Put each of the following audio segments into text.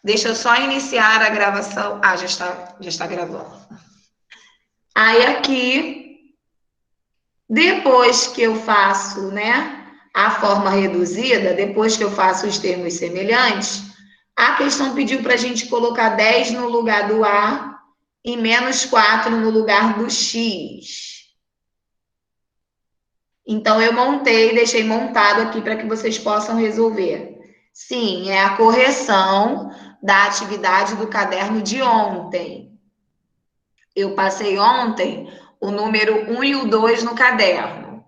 Deixa eu só iniciar a gravação. Ah, já está gravando. Aí aqui, depois que eu faço, né, a forma reduzida, depois que eu faço os termos semelhantes, a questão pediu para a gente colocar 10 no lugar do A e menos 4 no lugar do X. Então, eu deixei montado aqui para que vocês possam resolver. Sim, é a correção da atividade do caderno de ontem. Eu passei ontem o número 1 e o 2 no caderno.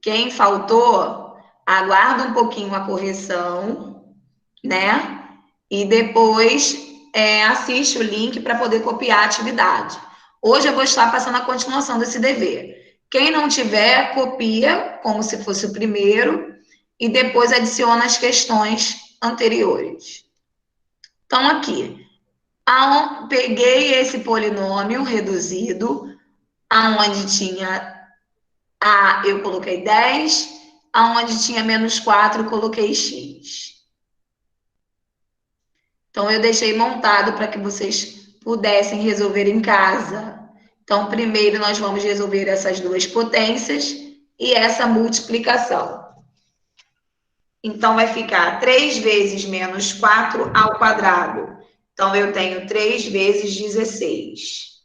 Quem faltou, aguarda um pouquinho a correção, né? E depois assiste o link para poder copiar a atividade. Hoje eu vou estar passando a continuação desse dever. Quem não tiver, copia como se fosse o primeiro e depois adiciona as questões anteriores. Então, aqui, peguei esse polinômio reduzido, aonde tinha A, eu coloquei 10, aonde tinha menos 4, eu coloquei X. Então, eu deixei montado para que vocês pudessem resolver em casa. Então, primeiro nós vamos resolver essas duas potências e essa multiplicação. Então, vai ficar 3 vezes menos 4 ao quadrado. Então, eu tenho 3 vezes 16.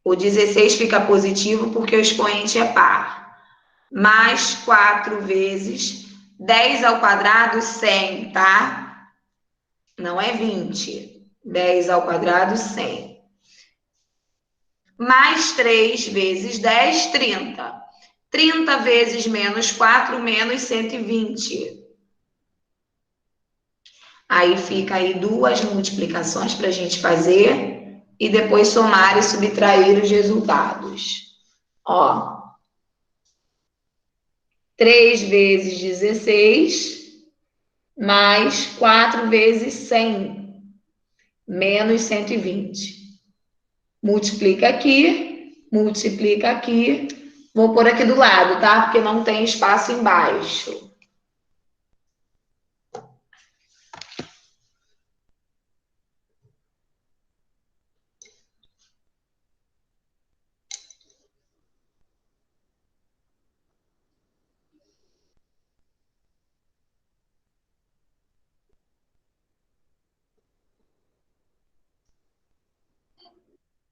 O 16 fica positivo porque o expoente é par. Mais 4 vezes 10 ao quadrado, 100, tá? Não é 20. 10 ao quadrado, 100. Mais 3 vezes 10, 30. 30 vezes menos 4, menos 120. Aí fica aí duas multiplicações para a gente fazer e depois somar e subtrair os resultados. Ó, 3 vezes 16, mais 4 vezes 100, menos 120. Multiplica aqui, multiplica aqui. Vou pôr aqui do lado, tá? Porque não tem espaço embaixo.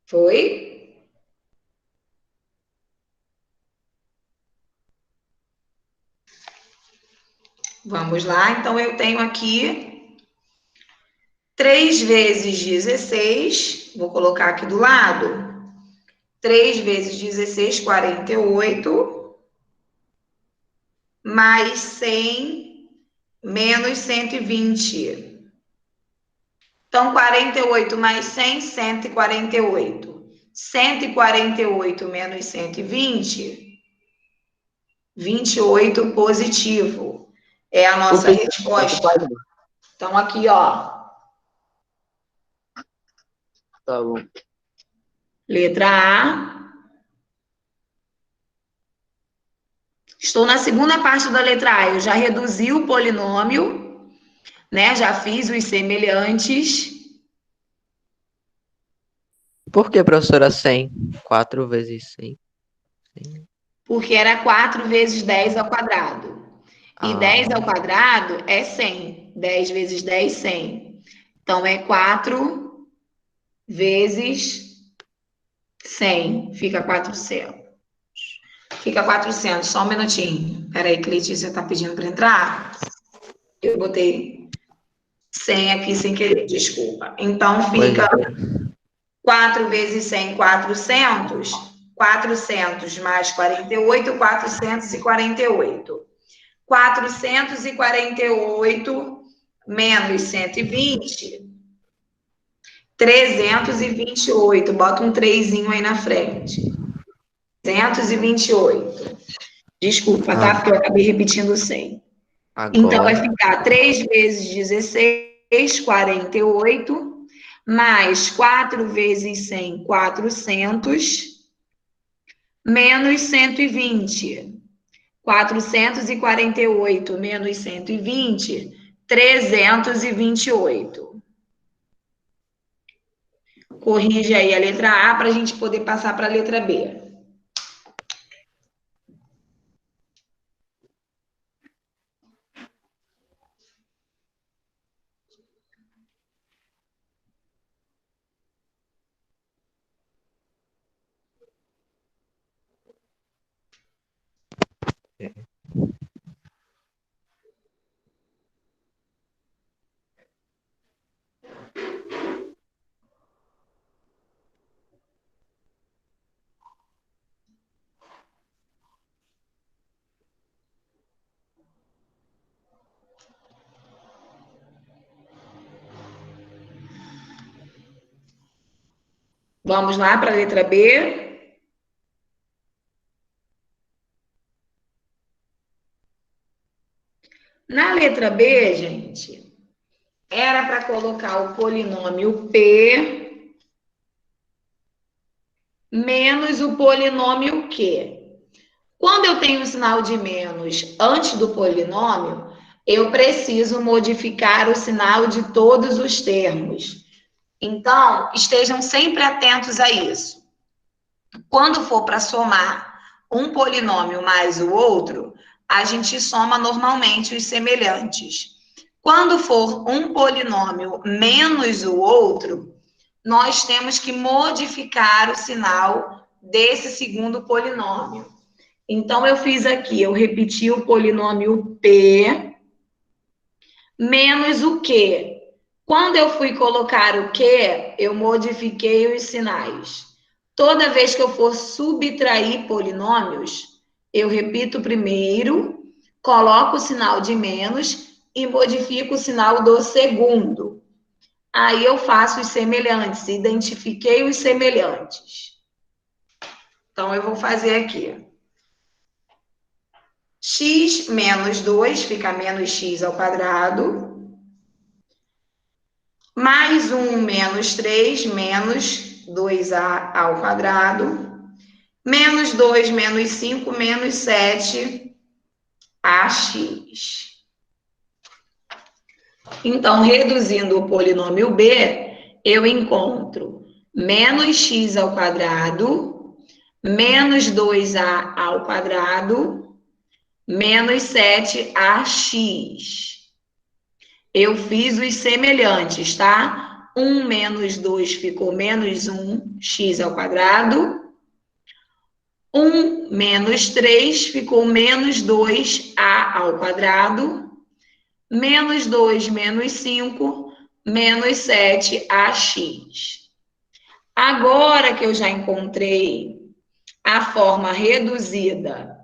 Foi? Vamos lá. Então, eu tenho aqui 3 vezes 16. Vou colocar aqui do lado. 3 vezes 16, 48. Mais 100, menos 120. Então, 48 mais 100, 148. 148 menos 120, 28 positivo. É a nossa resposta. Então, aqui, ó. Tá bom. Letra A. Estou na segunda parte da letra A. Eu já reduzi o polinômio, né? Já fiz os semelhantes. Por que, professora, 100? 4 vezes 100. 100. Porque era 4 vezes 10 ao quadrado. E 10 ao quadrado é 100. 10 vezes 10, 100. Então, é 4 vezes 100. Fica 400. Fica 400. Só um minutinho. Peraí, que Letícia está pedindo para entrar. Eu botei 100 aqui sem querer, desculpa. Então, fica 4 vezes 100, 400. 400 mais 48, 448. 448 menos 120, 328. Bota um 3 aí na frente. 328. Desculpa, tá? Porque eu acabei repetindo 100. Agora. Então, vai ficar 3 vezes 16, 48, mais 4 vezes 100, 400, menos 120. 448 menos 120, 328. Corrige aí a letra A para a gente poder passar para a letra B. Vamos lá para a letra B. Na letra B, gente, era para colocar o polinômio P menos o polinômio Q. Quando eu tenho um sinal de menos antes do polinômio, eu preciso modificar o sinal de todos os termos. Então, estejam sempre atentos a isso. Quando for para somar um polinômio mais o outro, a gente soma normalmente os semelhantes. Quando for um polinômio menos o outro, nós temos que modificar o sinal desse segundo polinômio. Então, eu fiz aqui, eu repeti o polinômio P menos o Q. Quando eu fui colocar o Q, eu modifiquei os sinais. Toda vez que eu for subtrair polinômios, eu repito primeiro, coloco o sinal de menos e modifico o sinal do segundo. Aí eu faço os semelhantes, identifiquei os semelhantes. Então, eu vou fazer aqui. X menos 2 fica menos x ao quadrado. Mais 1 menos 3 menos 2a ao quadrado. Menos 2 menos 5 menos 7 ax. Então, reduzindo o polinômio b, eu encontro menos x ao quadrado, menos 2a ao quadrado, menos 7ax. Eu fiz os semelhantes, tá? 1 menos 2 ficou menos 1x ao quadrado. 1 menos 3 ficou menos 2a ao quadrado. Menos 2 menos 5, menos 7ax. Agora que eu já encontrei a forma reduzida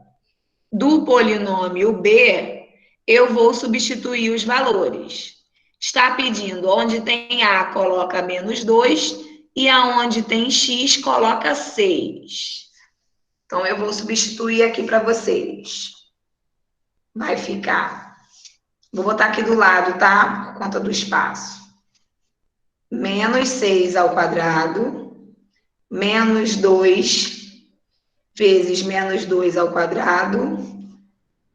do polinômio b, eu vou substituir os valores. Está pedindo onde tem a, coloca menos 2, e aonde tem x, coloca 6. Então, eu vou substituir aqui para vocês. Vai ficar. Vou botar aqui do lado, tá? Por conta do espaço. Menos 6 ao quadrado, menos 2 vezes menos 2 ao quadrado,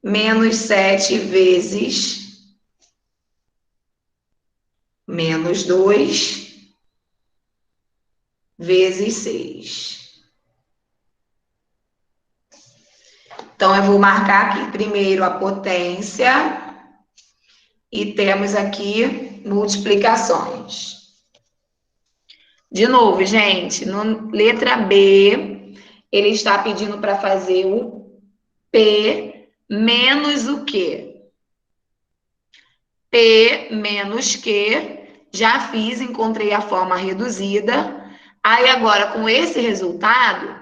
menos 7 vezes menos 2 vezes 6. Então, eu vou marcar aqui primeiro a potência e temos aqui multiplicações. De novo, gente, no letra B, ele está pedindo para fazer o P menos o Q. P menos Q, já fiz, encontrei a forma reduzida. Aí, agora, com esse resultado,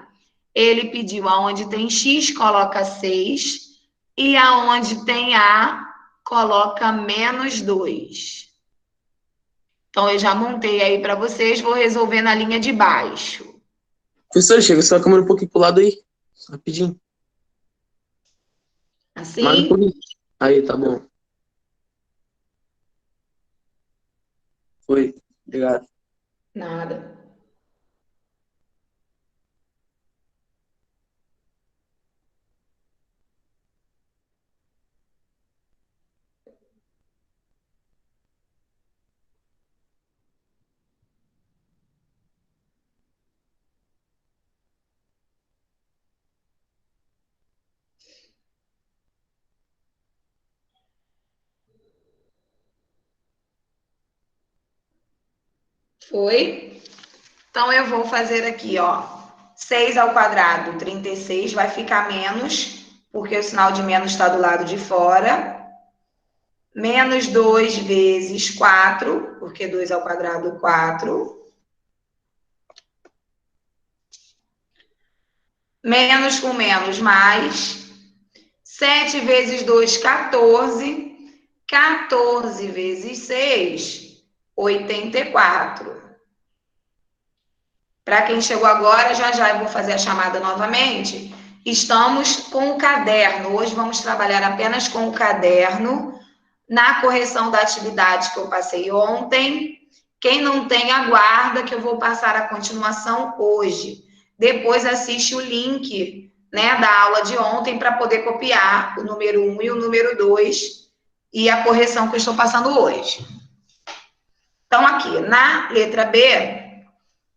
ele pediu aonde tem X, coloca 6, e aonde tem A, coloca menos 2. Então, eu já montei aí para vocês, vou resolver na linha de baixo. Professor, chega sua câmera um pouquinho pro lado aí. Rapidinho. Mais um Assim? pouquinho. Aí, tá bom. Foi. Obrigado. Nada. Foi? Então, eu vou fazer aqui, ó. 6 ao quadrado, 36, vai ficar menos, porque o sinal de menos está do lado de fora. Menos 2 vezes 4, porque 2 ao quadrado, 4. Menos com menos, mais. 7 vezes 2, 14. 14 vezes 6, 84. Para quem chegou agora, já eu vou fazer a chamada novamente. Estamos com o caderno. Hoje vamos trabalhar apenas com o caderno na correção da atividade que eu passei ontem. Quem não tem, aguarda que eu vou passar a continuação hoje. Depois assiste o link, né, da aula de ontem para poder copiar o número 1 e o número 2 e a correção que eu estou passando hoje. Então, aqui, na letra B,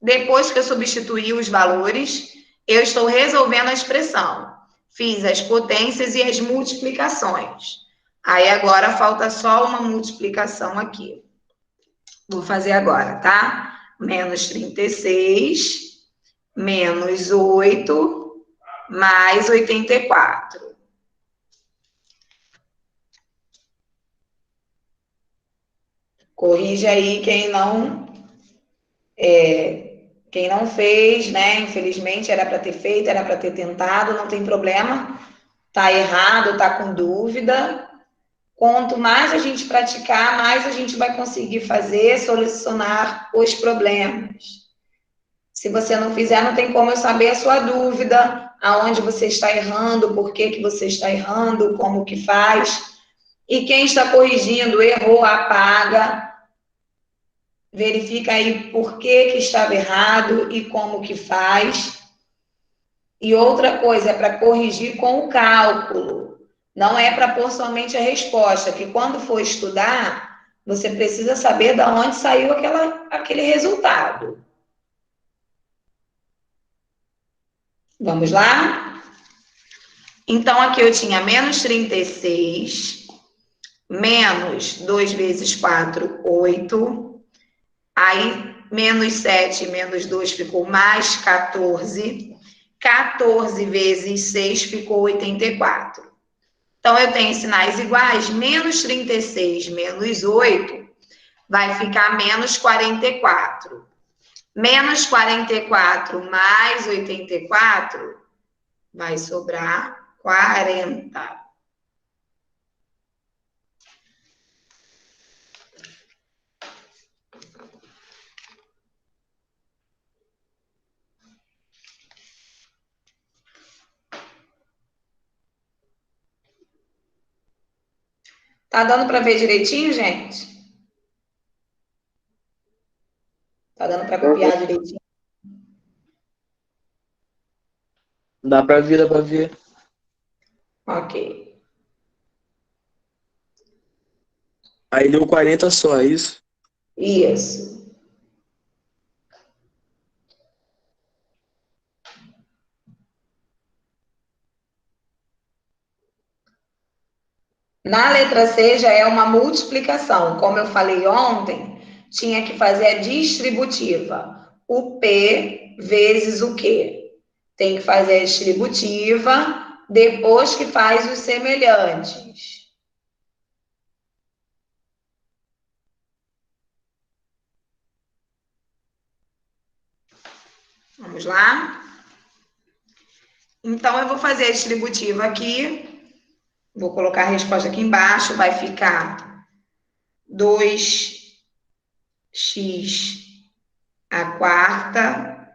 depois que eu substituí os valores, eu estou resolvendo a expressão. Fiz as potências e as multiplicações. Aí, agora, falta só uma multiplicação aqui. Vou fazer agora, tá? Menos 36, menos 8, mais 84. Corrige aí quem não fez, né? Infelizmente, era para ter feito, era para ter tentado, não tem problema. Tá errado, tá com dúvida. Quanto mais a gente praticar, mais a gente vai conseguir fazer, solucionar os problemas. Se você não fizer, não tem como eu saber a sua dúvida, aonde você está errando, por que que você está errando, como que faz. E quem está corrigindo, errou, apaga. Verifica aí por que que estava errado e como que faz. E outra coisa, é para corrigir com o cálculo. Não é para pôr somente a resposta, que quando for estudar, você precisa saber de onde saiu aquele resultado. Vamos lá? Então, aqui eu tinha menos 36, menos 2 vezes 4, 8. Aí, menos 7, menos 2 ficou mais 14. 14 vezes 6 ficou 84. Então, eu tenho sinais iguais. Menos 36 menos 8 vai ficar menos 44. Menos 44 mais 84 vai sobrar 40. Tá dando para ver direitinho, gente? Tá dando para copiar direitinho? Dá pra ver, dá pra ver. Ok. Aí deu 40 só, é isso? Isso. Na letra C já é uma multiplicação. Como eu falei ontem, tinha que fazer a distributiva. O P vezes o Q. Tem que fazer a distributiva depois que faz os semelhantes. Vamos lá? Então, eu vou fazer a distributiva aqui. Vou colocar a resposta aqui embaixo. Vai ficar 2x à quarta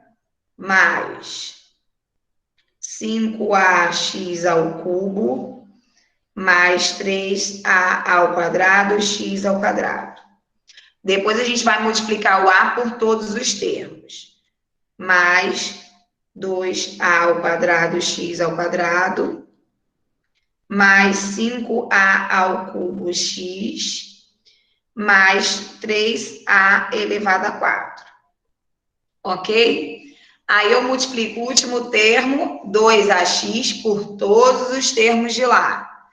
mais 5ax ao cubo mais 3a ao quadrado, x ao quadrado. Depois a gente vai multiplicar o a por todos os termos. Mais 2a ao quadrado, x ao quadrado, mais 5a ao cubo, x, mais 3a elevado a 4. Ok? Aí eu multiplico o último termo, 2ax, por todos os termos de lá.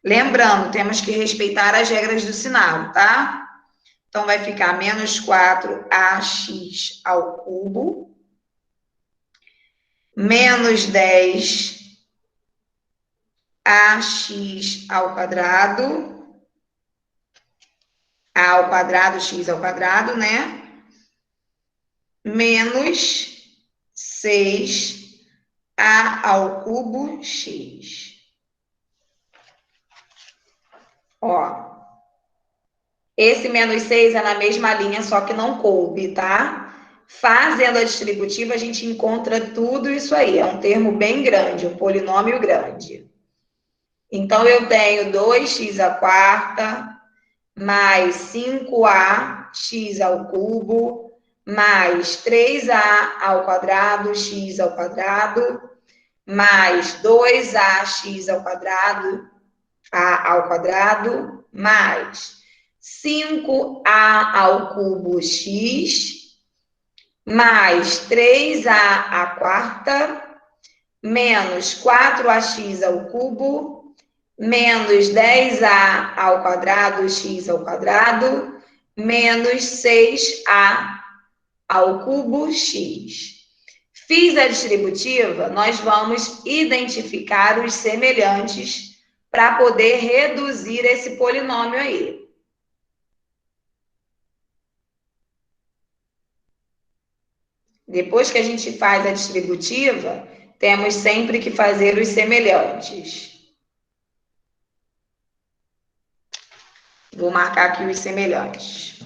Lembrando, temos que respeitar as regras do sinal, tá? Então, vai ficar menos 4ax ao cubo, menos 10ax ao quadrado, a ao quadrado, x ao quadrado, né? Menos 6a ao cubo x. Ó, esse menos 6 é na mesma linha, só que não coube, tá? Fazendo a distributiva, a gente encontra tudo isso aí. É um termo bem grande, um polinômio grande. Então, eu tenho 2x à quarta mais 5ax ao cubo mais 3a ao quadrado, x ao quadrado, mais 2ax ao quadrado, a ao quadrado, mais 5a ao cubo x, mais 3a à quarta, menos 4ax ao cubo, menos 10a ao quadrado, x ao quadrado, menos 6a ao cubo x. Fiz a distributiva, nós vamos identificar os semelhantes para poder reduzir esse polinômio aí. Depois que a gente faz a distributiva, temos sempre que fazer os semelhantes. Vou marcar aqui os semelhantes.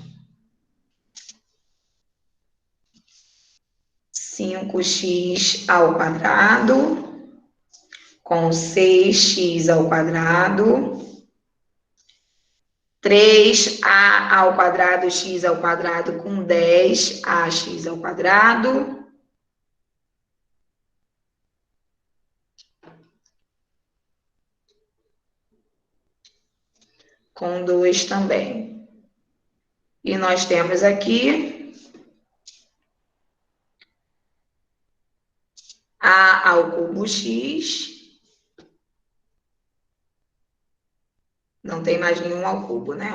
5x ao quadrado com 6x ao quadrado, 3a ao quadrado, x ao quadrado com 10ax ao quadrado, com 2 também. E nós temos aqui a ao cubo x, não tem mais nenhum ao cubo, né?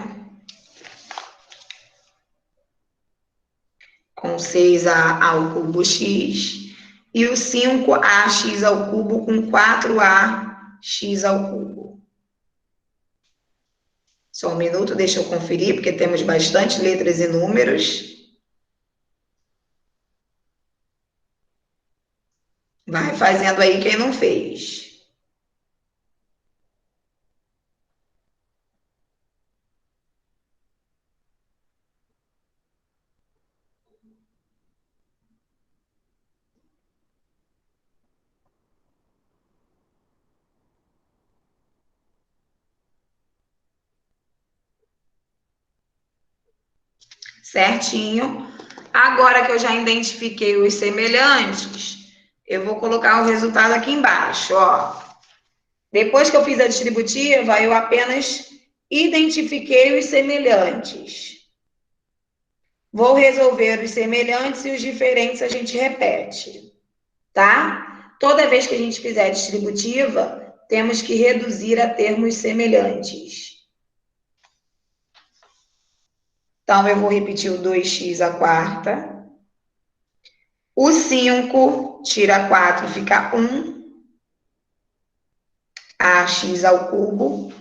Com 6a ao cubo x, e o 5ax ao cubo com 4ax ao cubo. Só um minuto, deixa eu conferir, porque temos bastante letras e números. Vai fazendo aí quem não fez. Certinho. Agora que eu já identifiquei os semelhantes, eu vou colocar o resultado aqui embaixo, ó. Depois que eu fiz a distributiva, eu apenas identifiquei os semelhantes. Vou resolver os semelhantes e os diferentes a gente repete, tá? Toda vez que a gente fizer a distributiva, temos que reduzir a termos semelhantes. Então, eu vou repetir o 2x à quarta. O 5 tira 4, fica 1. Ax ao cubo.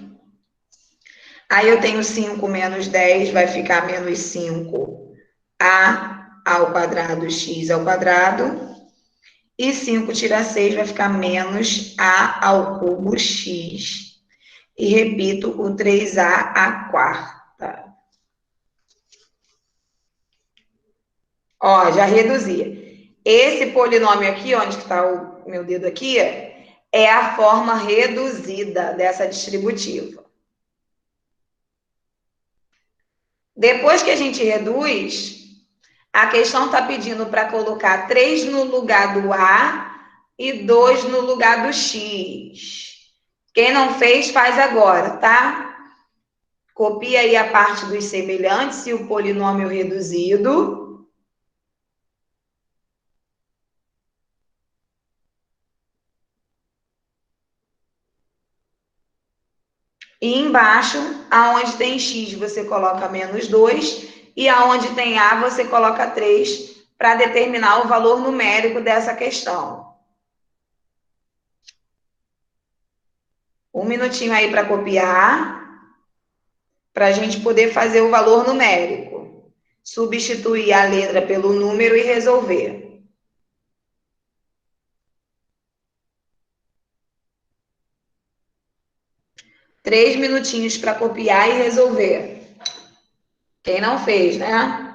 Aí eu tenho 5 menos 10, vai ficar menos 5a ao quadrado, x ao quadrado. E 5 tira 6, vai ficar menos a ao cubo, x. E repito o 3a à quarta. Ó, já reduzi. Esse polinômio aqui, onde está o meu dedo aqui, é a forma reduzida dessa distributiva. Depois que a gente reduz, a questão está pedindo para colocar 3 no lugar do A e 2 no lugar do X. Quem não fez, faz agora, tá? Copia aí a parte dos semelhantes e o polinômio reduzido. E embaixo, aonde tem x, você coloca menos 2. e aonde tem A, você coloca 3 para determinar o valor numérico dessa questão. Um minutinho aí para copiar, para a gente poder fazer o valor numérico. Substituir a letra pelo número e resolver. Três minutinhos para copiar e resolver. Quem não fez, né?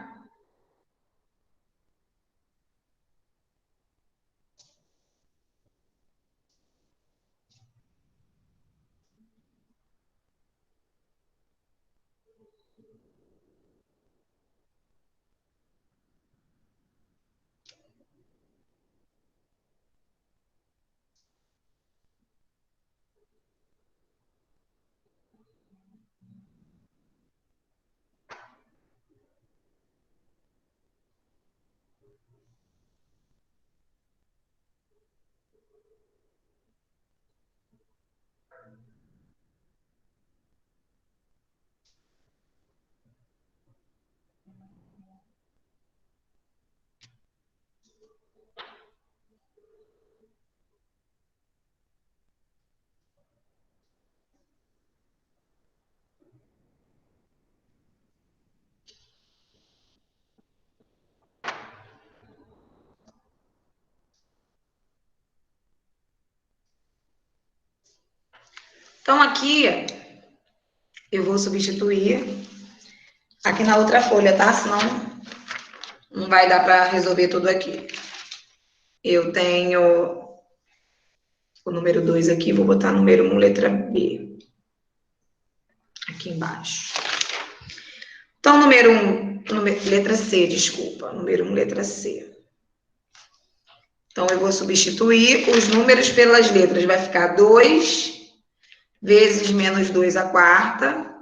Então, aqui, eu vou substituir aqui na outra folha, tá? Senão não vai dar para resolver tudo aqui. Eu tenho o número 2 aqui, vou botar número 1, letra B. Aqui embaixo. Então, número 1, letra C, desculpa. Número 1, letra C. Então, eu vou substituir os números pelas letras. Vai ficar 2 vezes menos 2 à quarta.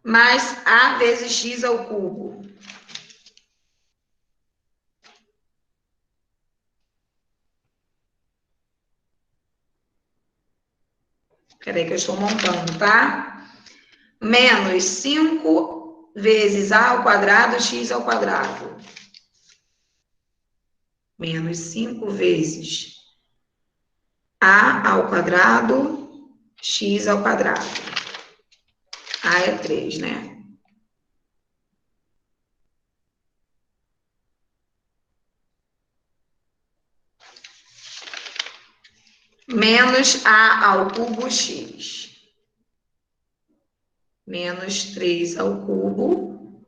Mais A vezes X ao cubo. Espera aí que eu estou montando, tá? Menos 5 vezes A ao quadrado, X ao quadrado. Menos 5 vezes A ao quadrado, X ao quadrado. A é 3, né? Menos A ao cubo X. Menos 3 ao cubo,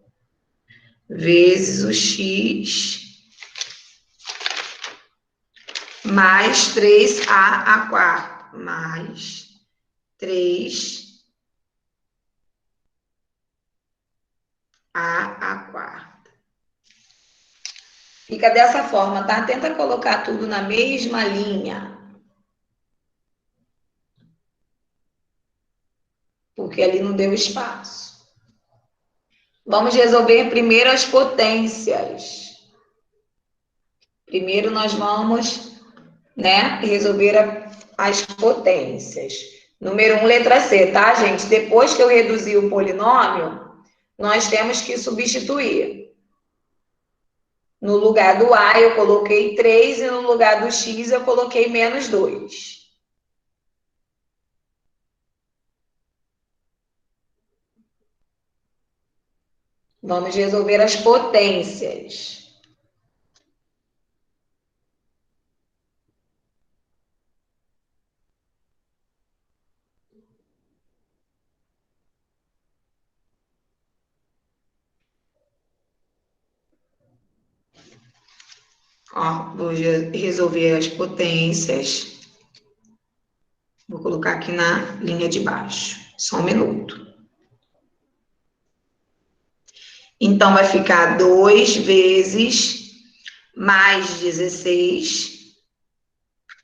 vezes o X, mais 3A à quarta, mais 3A à quarta. Fica dessa forma, tá? Tenta colocar tudo na mesma linha. Porque ali não deu espaço. Vamos resolver primeiro as potências. Primeiro nós vamos, né, resolver as potências. Número 1, letra C, tá, gente? Depois que eu reduzir o polinômio, nós temos que substituir. No lugar do A, eu coloquei 3 e no lugar do X, eu coloquei menos 2. Vamos resolver as potências. Ó, vou resolver as potências. Vou colocar aqui na linha de baixo. Só um minuto. Então, vai ficar 2 vezes mais 16.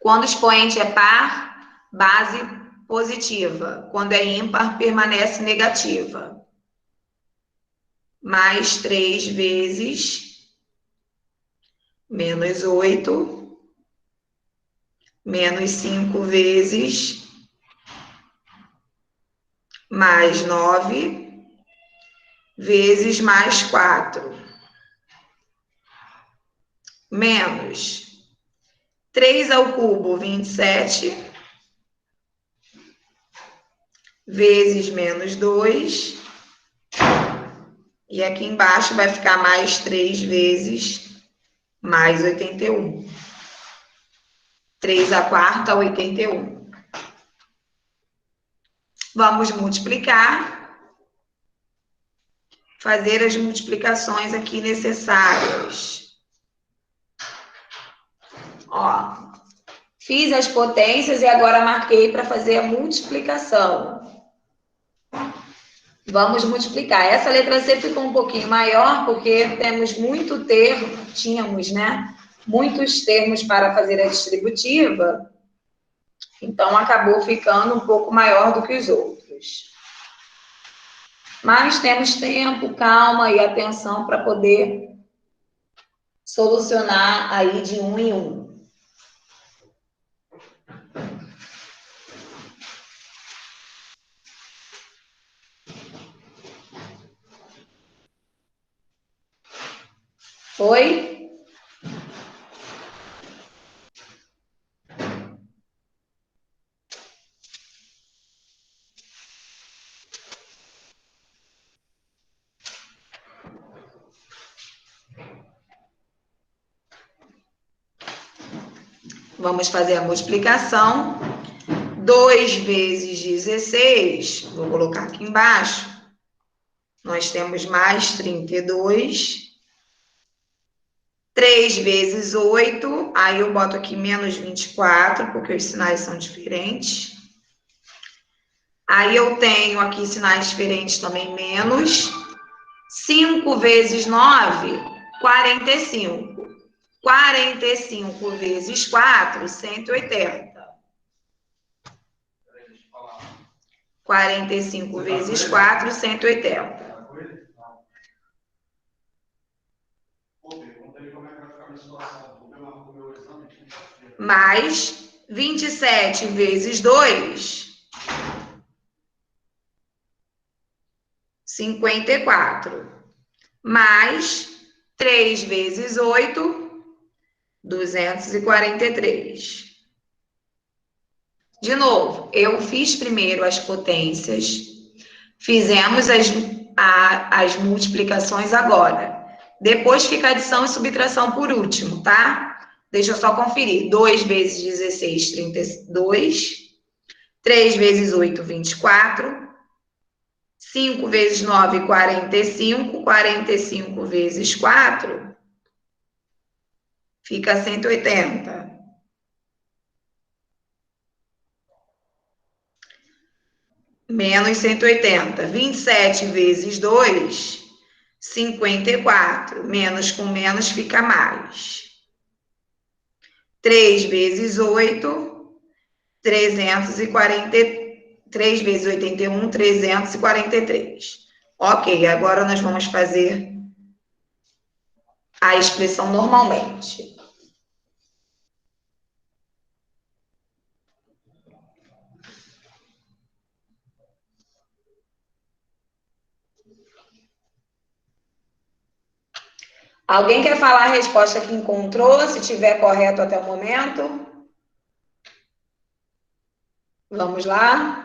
Quando o expoente é par, base positiva. Quando é ímpar, permanece negativa. Mais 3 vezes menos 8. Menos 5 vezes mais 9 vezes mais 4, menos 3 ao cubo, 27, vezes menos 2, e aqui embaixo vai ficar mais 3 vezes mais 81. 3 à quarta, 81. Vamos multiplicar, fazer as multiplicações aqui necessárias. Ó, fiz as potências e agora marquei para fazer a multiplicação. Vamos multiplicar. Essa letra C ficou um pouquinho maior porque temos muito termo, tínhamos, né? Muitos termos para fazer a distributiva. Então, acabou ficando um pouco maior do que os outros. Mas temos tempo, calma e atenção para poder solucionar aí de 1 em 1. Foi? Vamos fazer a multiplicação. 2 vezes 16, vou colocar aqui embaixo. Nós temos mais 32. 3 vezes 8, aí eu boto aqui menos 24, porque os sinais são diferentes. Aí eu tenho aqui sinais diferentes também, menos. 5 vezes 9, 45. 45 vezes 4, 180. 45 vezes 4, 180. Mais 27 vezes 2, 54. Mais 3 vezes 8, 243. De novo, eu fiz primeiro as potências, fizemos as multiplicações agora. Depois fica adição e subtração por último, tá? Deixa eu só conferir. 2 vezes 16, 32. 3 vezes 8, 24. 5 vezes 9, 45. 45 vezes 4, fica 180. Menos 180. 27 vezes 2, 54. Menos com menos fica mais. 3 vezes 8, 340. 3 vezes 81, 343. Ok, agora nós vamos fazer a expressão normalmente. Alguém quer falar a resposta que encontrou, se tiver correto até o momento? Vamos lá?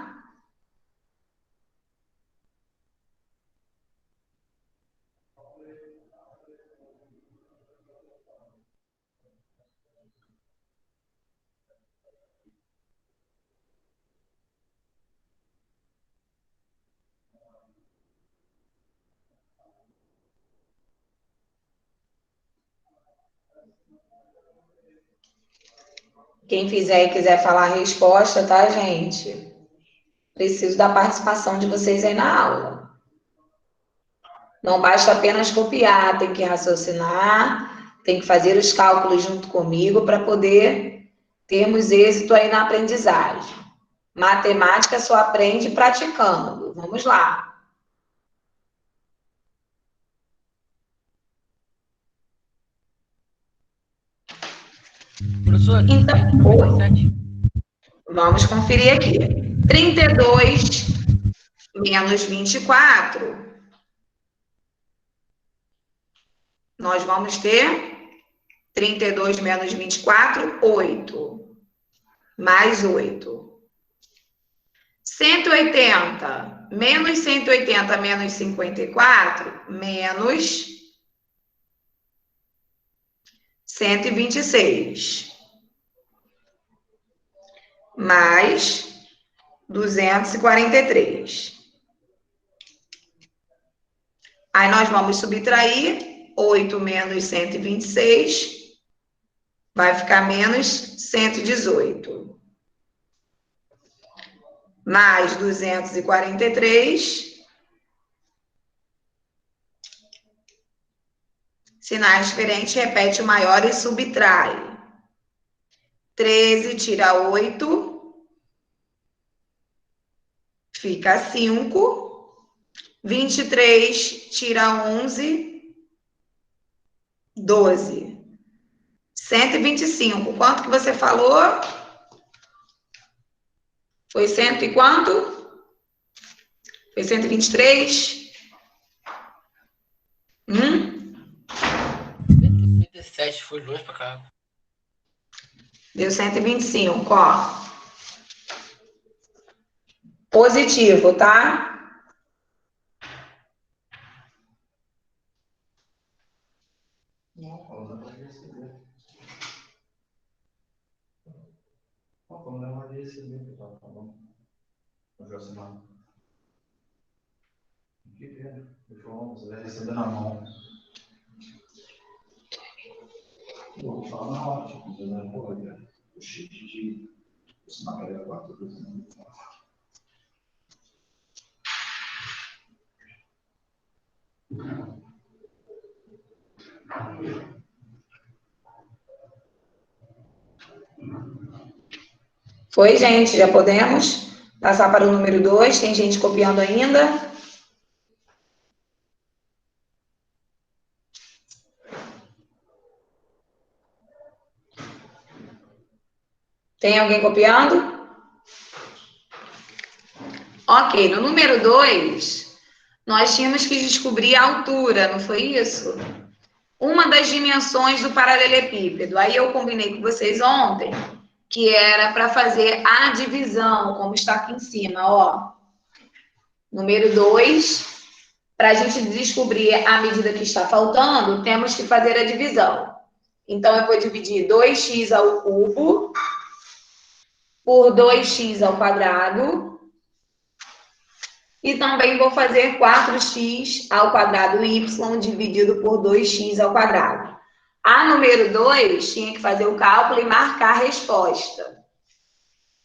Quem fizer e quiser falar a resposta, tá, gente? Preciso da participação de vocês aí na aula. Não basta apenas copiar, tem que raciocinar, tem que fazer os cálculos junto comigo para poder termos êxito aí na aprendizagem. Matemática só aprende praticando. Vamos lá. Professor, Então, oi. vamos conferir aqui. 32 menos 24, nós vamos ter 32 menos 24, 8. Mais 8. 180 menos 180 menos 54, menos 126. Mais 243. Aí nós vamos subtrair 8 menos 126, vai ficar menos 118. Mais 243. Sinais diferentes, repete o maior e subtrai. 13 tira 8, fica 5. 23 tira 11, 12. 125. Quanto que você falou? Foi cento e quanto? Foi 123? 137, foi longe pra cá. Deu 125, ó. Positivo, tá? Você vai receber na mão. Vou falar na hora, o chip de Macaé 4. Foi, gente, já podemos passar para o número 2. Tem gente copiando ainda? Tem alguém copiando? Ok, no número 2, nós tínhamos que descobrir a altura, não foi isso? Uma das dimensões do paralelepípedo. Aí eu combinei com vocês ontem que era para fazer a divisão, como está aqui em cima, ó. Número 2, para a gente descobrir a medida que está faltando, temos que fazer a divisão. Então, eu vou dividir 2x ao cubo por 2x ao quadrado. E também vou fazer 4x ao quadrado y dividido por 2x ao quadrado. A número 2 tinha que fazer o cálculo e marcar a resposta.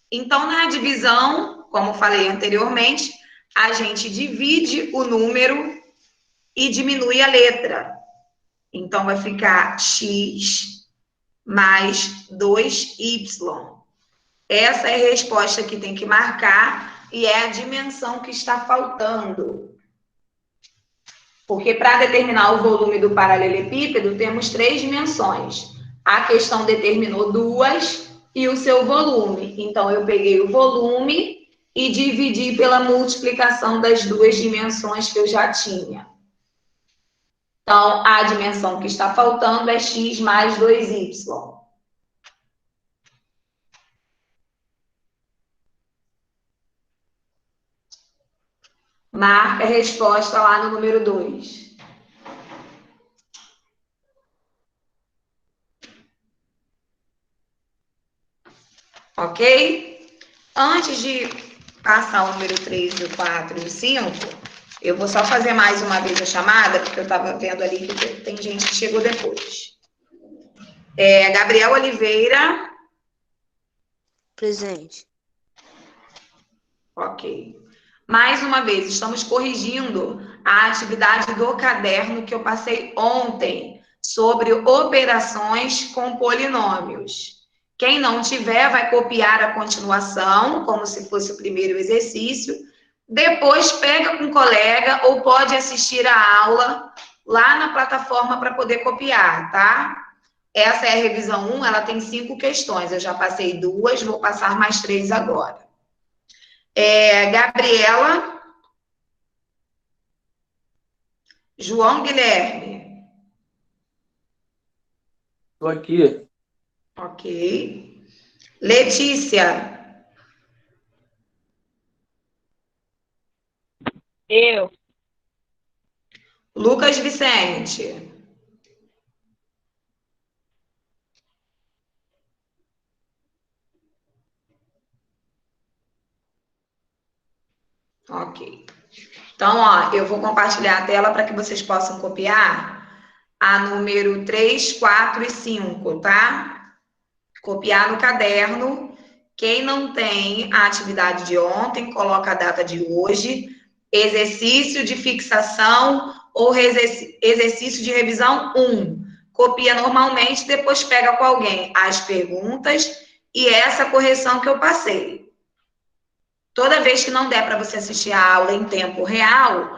Então, na divisão, como falei anteriormente, a gente divide o número e diminui a letra. Então, vai ficar x mais 2y. Essa é a resposta que tem que marcar e é a dimensão que está faltando. Porque para determinar o volume do paralelepípedo, temos 3 dimensões. A questão determinou 2 e o seu volume. Então, eu peguei o volume e dividi pela multiplicação das 2 dimensões que eu já tinha. Então, a dimensão que está faltando é x mais 2y. Marca a resposta lá no número 2. Ok? Antes de passar o número 3, o 4 e o 5, eu vou só fazer mais uma vez a chamada, porque eu estava vendo ali que tem gente que chegou depois. Gabriel Oliveira. Presente. Ok. Mais uma vez, estamos corrigindo a atividade do caderno que eu passei ontem sobre operações com polinômios. Quem não tiver, vai copiar a continuação, como se fosse o primeiro exercício. Depois, pega com um colega ou pode assistir a aula lá na plataforma para poder copiar, tá? Essa é a revisão 1, ela tem 5 questões. Eu já passei 2, vou passar mais 3 agora. Gabriela. João Guilherme. Tô aqui. Ok. Letícia. Eu. Lucas Vicente. Ok. Então, ó, eu vou compartilhar a tela para que vocês possam copiar a número 3, 4 e 5, tá? Copiar no caderno. Quem não tem a atividade de ontem, coloca a data de hoje. Exercício de fixação ou exercício de revisão 1. Copia normalmente, depois pega com alguém as perguntas e essa correção que eu passei. Toda vez que não der para você assistir a aula em tempo real,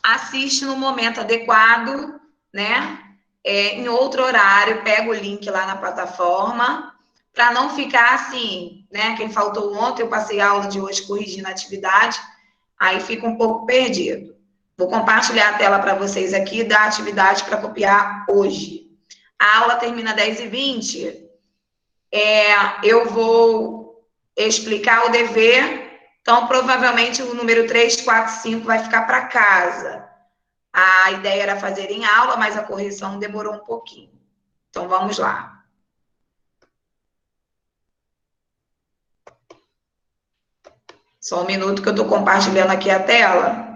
assiste no momento adequado, né? Em outro horário, pega o link lá na plataforma, para não ficar assim, né? Quem faltou ontem, eu passei a aula de hoje corrigindo a atividade, aí fica um pouco perdido. Vou compartilhar a tela para vocês aqui da atividade para copiar hoje. A aula termina 10h20. Eu vou explicar o dever, então provavelmente o número 3, 4, 5 vai ficar para casa. A ideia era fazer em aula, mas a correção demorou um pouquinho. Então, vamos lá. Só um minuto que eu estou compartilhando aqui a tela.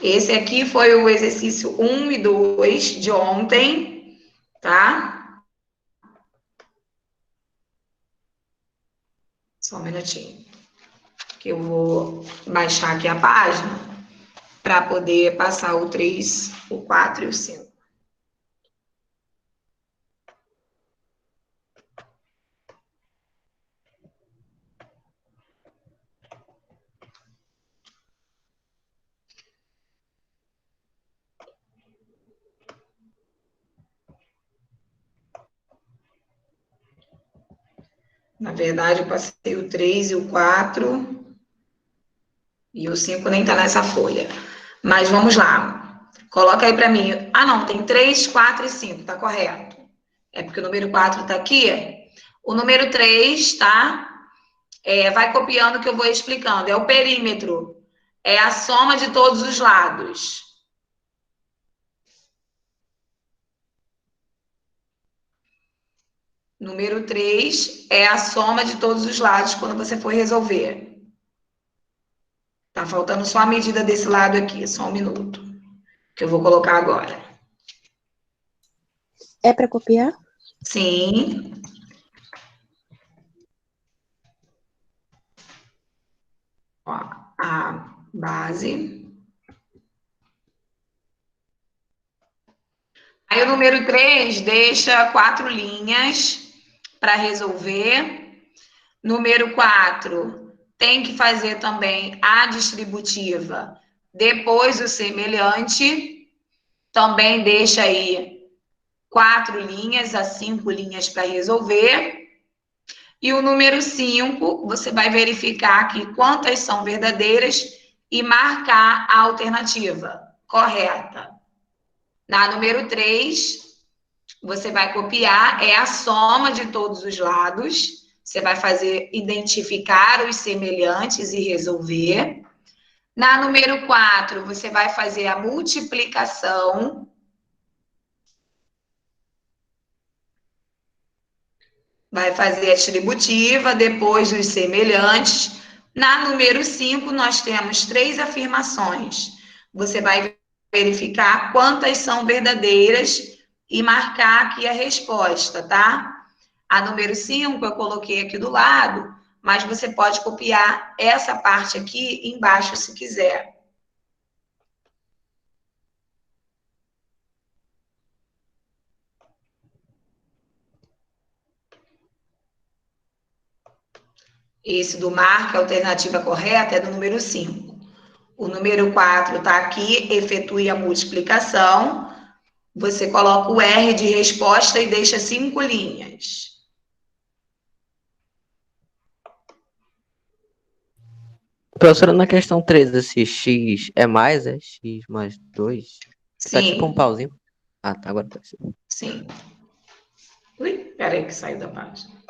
Esse aqui foi o exercício 1 e 2 de ontem, tá? Só um minutinho. Que eu vou baixar aqui a página para poder passar o 3, o 4 e o 5. Na verdade, eu passei o 3 e o 4 e o 5 nem tá nessa folha. Mas vamos lá. Coloca aí para mim. Ah, não, tem 3, 4 e 5, tá correto. É porque o número 4 tá aqui. O número 3, tá? Vai copiando que eu vou explicando. É o perímetro. É a soma de todos os lados. Número 3 é a soma de todos os lados quando você for resolver. Tá faltando só a medida desse lado aqui, só um minuto, que eu vou colocar agora. É para copiar? Sim. Ó, a base. Aí o número 3 deixa 4 linhas para resolver. Número 4 tem que fazer também a distributiva depois o semelhante. Também deixa aí 4 linhas a 5 linhas para resolver. E o número 5, você vai verificar aqui quantas são verdadeiras e marcar a alternativa correta. Na número 3, você vai copiar, é a soma de todos os lados. Você vai fazer identificar os semelhantes e resolver. Na número 4, você vai fazer a multiplicação. Vai fazer a distributiva, depois os semelhantes. Na número 5, nós temos 3 afirmações. Você vai verificar quantas são verdadeiras e marcar aqui a resposta, tá? A número 5 eu coloquei aqui do lado, mas você pode copiar essa parte aqui embaixo se quiser. Esse do marca, a alternativa correta é do número 5. O número 4 está aqui, efetue a multiplicação. Você coloca o R de resposta e deixa 5 linhas. Professora, na questão 3, esse x é mais, é x mais 2? Tá tipo um Sim, pauzinho. Ah, tá, agora apareceu. sim. Ui, peraí que saiu da página.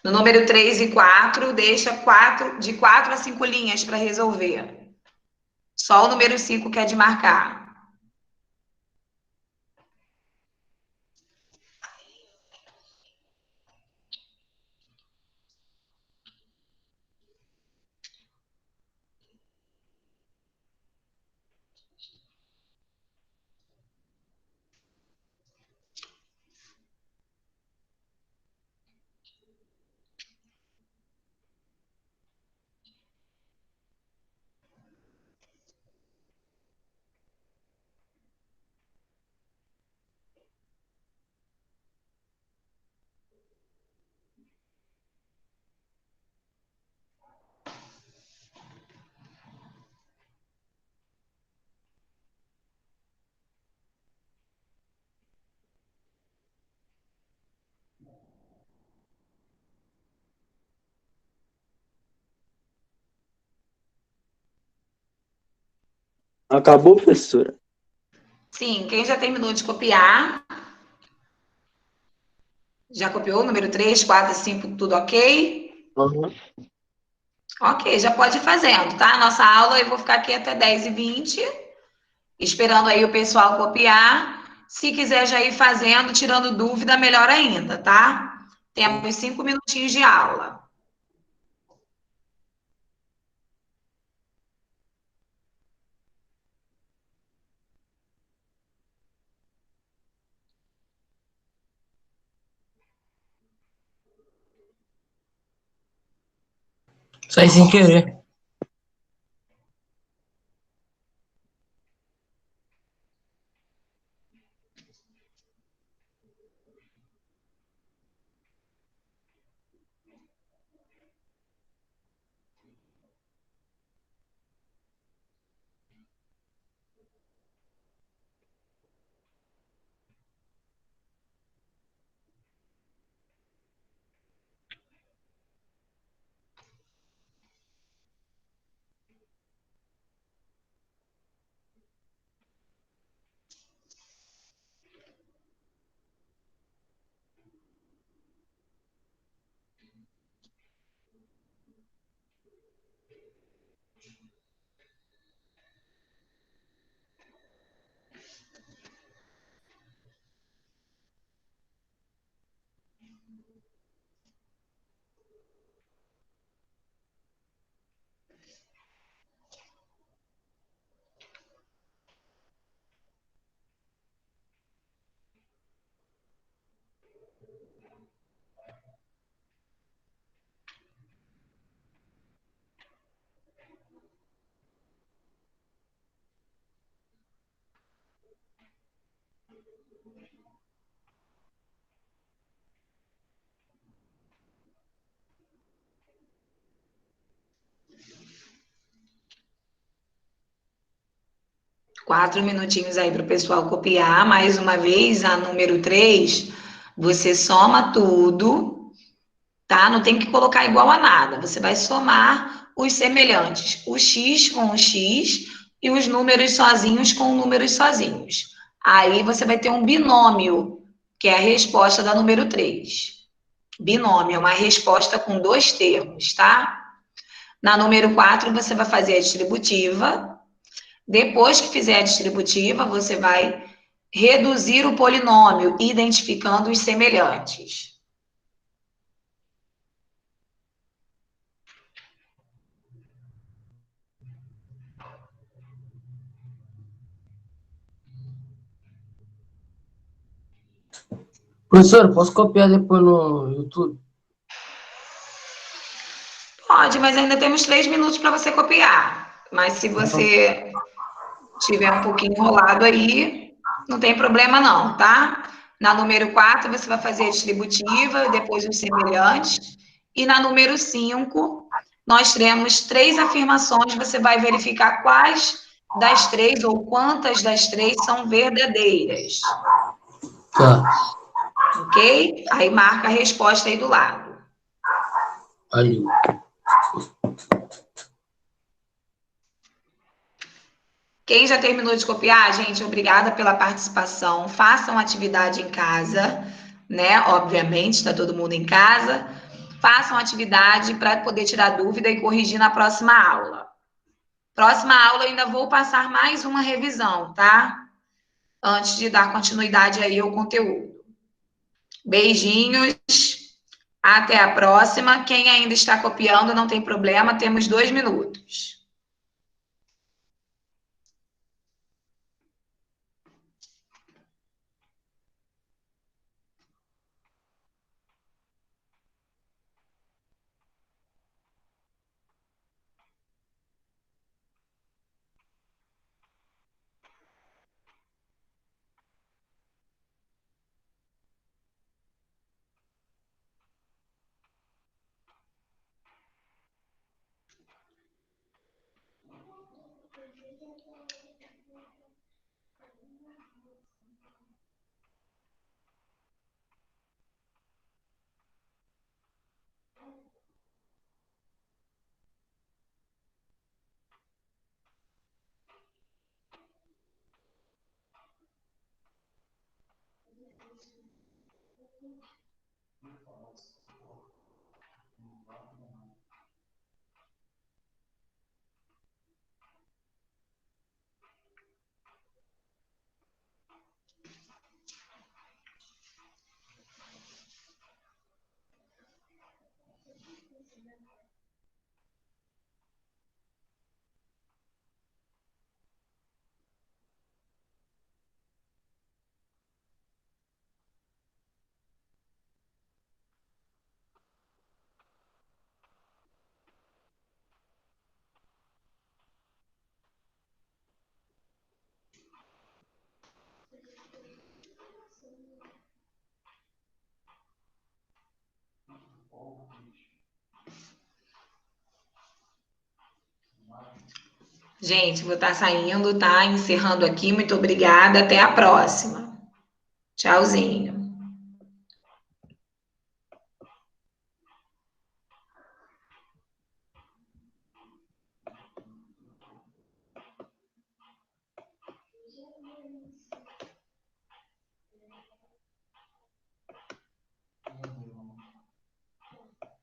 No número 3 e 4, deixa de 4 a 5 linhas para resolver. Só o número 5 que é de marcar. Acabou, professora? Sim, quem já terminou de copiar? Já copiou o número 3, 4 e 5, tudo ok? Uhum. Ok, já pode ir fazendo, tá? Nossa aula, eu vou ficar aqui até 10h20, esperando aí o pessoal copiar. Se quiser já ir fazendo, tirando dúvida, melhor ainda, tá? Temos 5 minutinhos de aula. Sai sem querer. Quatro minutinhos aí para o pessoal copiar. Mais uma vez, a número 3, você soma tudo, tá? Não tem que colocar igual a nada. Você vai somar os semelhantes, o x com o x e os números sozinhos com números sozinhos. Aí você vai ter um binômio, que é a resposta da número 3. Binômio é uma resposta com 2 termos, tá? Na número 4, você vai fazer a distributiva. Depois que fizer a distributiva, você vai reduzir o polinômio, identificando os semelhantes. Professor, posso copiar depois no YouTube? Pode, mas ainda temos 3 minutos para você copiar. Mas se você tiver um pouquinho enrolado aí, não tem problema não, tá? Na número 4, você vai fazer a distributiva, depois os semelhantes, E na número 5, nós teremos 3 afirmações, você vai verificar quais das 3 ou quantas das 3 são verdadeiras. Tá. Ok? Aí marca a resposta aí do lado. Valeu. Quem já terminou de copiar, gente, obrigada pela participação. Façam atividade em casa, né? Obviamente, está todo mundo em casa. Façam atividade para poder tirar dúvida e corrigir na próxima aula. Próxima aula eu ainda vou passar mais uma revisão, tá? Antes de dar continuidade aí ao conteúdo. Beijinhos. Até a próxima. Quem ainda está copiando, não tem problema, temos 2 minutos. Gente, vou estar saindo, tá? Encerrando aqui. Muito obrigada. Até a próxima. Tchauzinho.